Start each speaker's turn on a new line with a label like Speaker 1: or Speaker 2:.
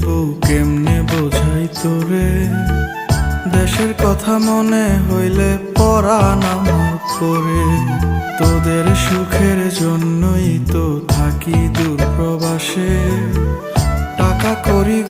Speaker 1: বউ কেমনে বোঝাই তোরে, দেশের কথা মনে হইলে পরাণ আমার পরে। তোদের সুখের জন্যই তো থাকি দূর প্রবাসে, টাকা করি